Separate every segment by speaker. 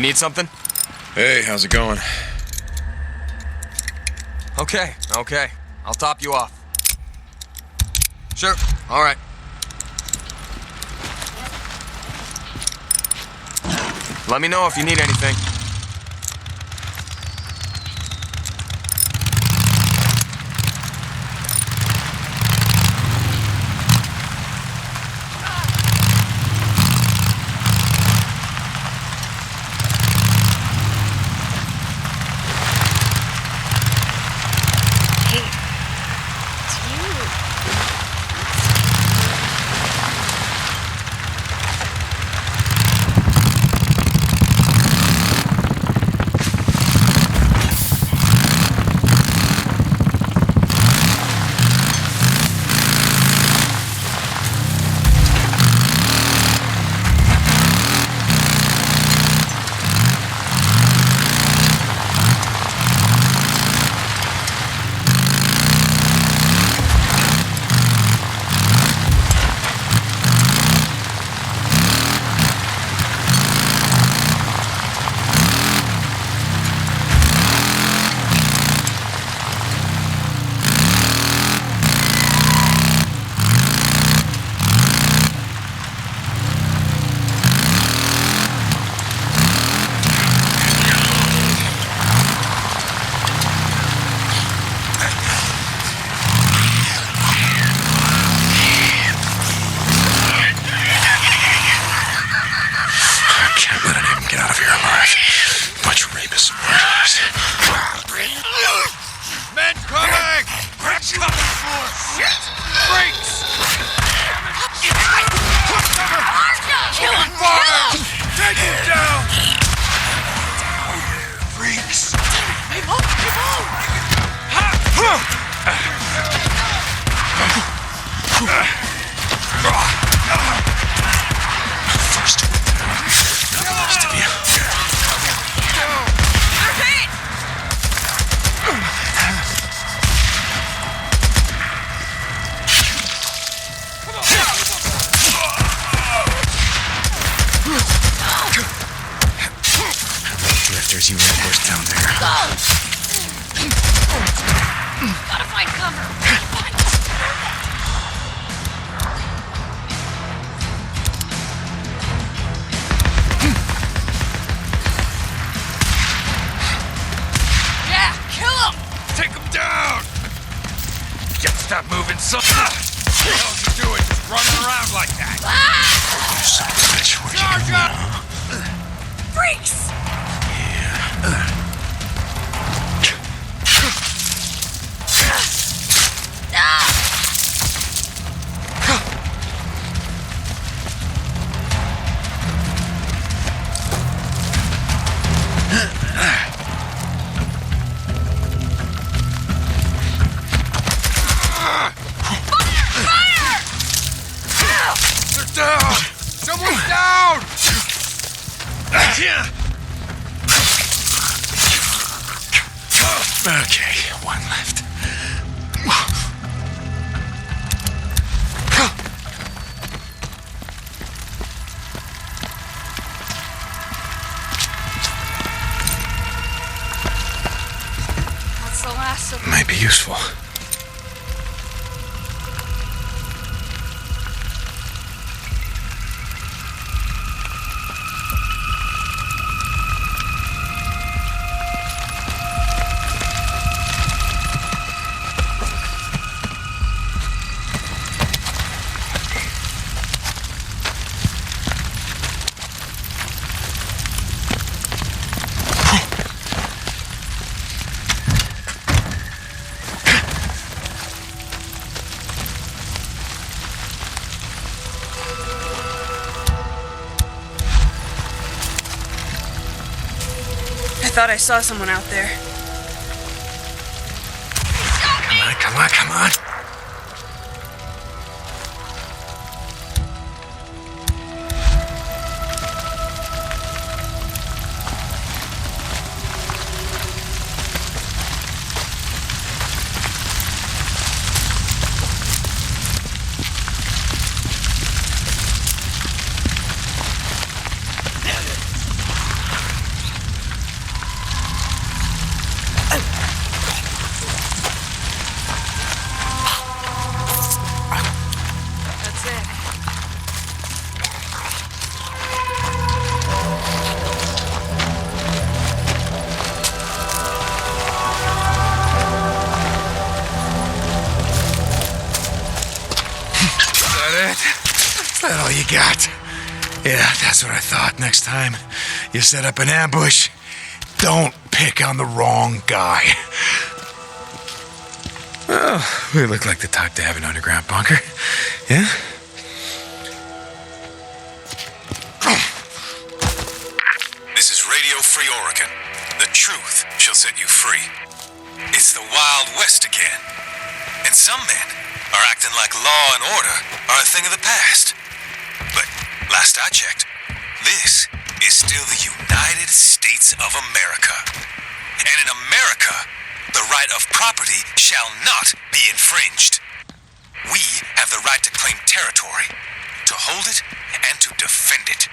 Speaker 1: You need something?
Speaker 2: Hey, how's it going?
Speaker 1: Okay. I'll top you off. Sure, all right. Let me know if you need anything.
Speaker 2: You reinforced down there.
Speaker 3: Go! Gotta find cover. Yeah, kill him!
Speaker 1: Take him down! Just stop moving, son! What the hell is he doing? Just running around like that?
Speaker 2: You son of a bitch, what are you doing, huh?
Speaker 3: Freaks!
Speaker 1: Down! Someone's down!
Speaker 2: Okay, one left.
Speaker 3: That's the last of them.
Speaker 2: Might be useful.
Speaker 4: I thought I saw someone out there.
Speaker 2: Come on. it? Is that all you got? Yeah, that's what I thought. Next time you set up an ambush, don't pick on the wrong guy. Well, we look like the type to have an underground bunker. Yeah?
Speaker 5: This is Radio Free Oregon. The truth shall set you free. It's the Wild West again. And some men are acting like law and order are a thing of the past. But last I checked, this is still the United States of America. And in America, the right of property shall not be infringed. We have the right to claim territory, to hold it, and to defend it.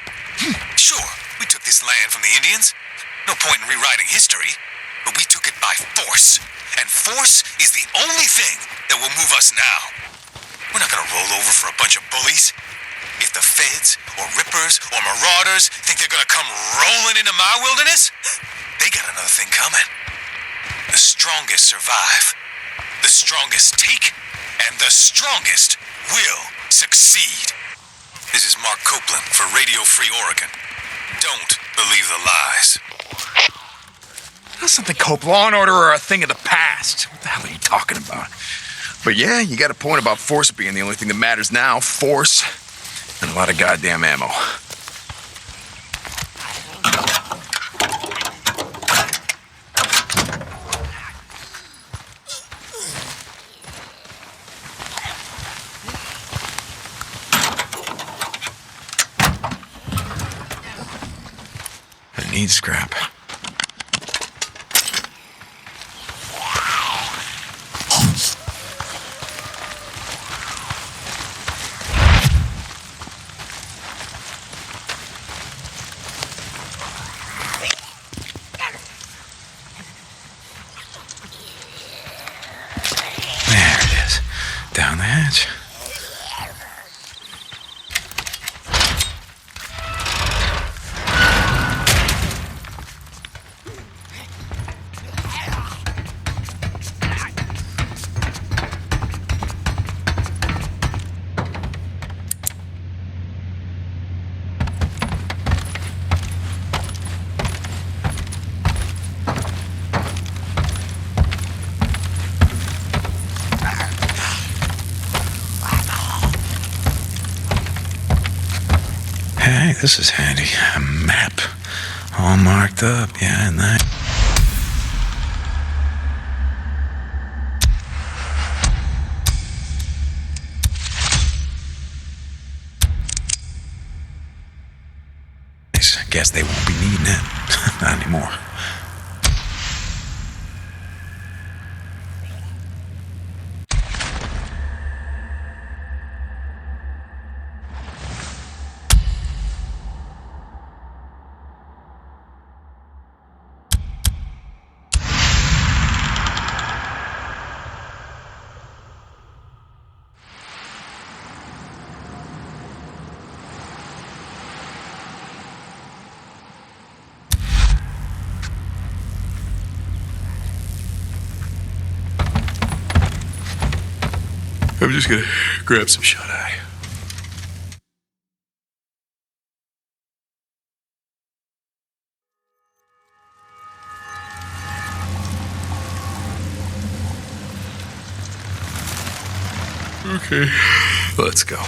Speaker 5: Sure, we took this land from the Indians. No point in rewriting history, but we took it by force. And force is the only thing that will move us now. We're not gonna roll over for a bunch of bullies. If the feds, or rippers, or marauders think they're gonna come rolling into my wilderness, they got another thing coming. The strongest survive. The strongest take, and the strongest will succeed. This is Mark Copeland for Radio Free Oregon. Don't believe the lies.
Speaker 1: That's something, Cope. Law and order are a thing of the past. What the hell are you talking about? But yeah, you got a point about force being the only thing that matters now. Force and a lot of goddamn ammo. I need scrap.
Speaker 2: There it is. Down the hatch. Hey, this is handy. A map. All marked up. Yeah, and that. Guess they won't be needing it. Not anymore. I'm just gonna grab some shut-eye. Okay, let's go.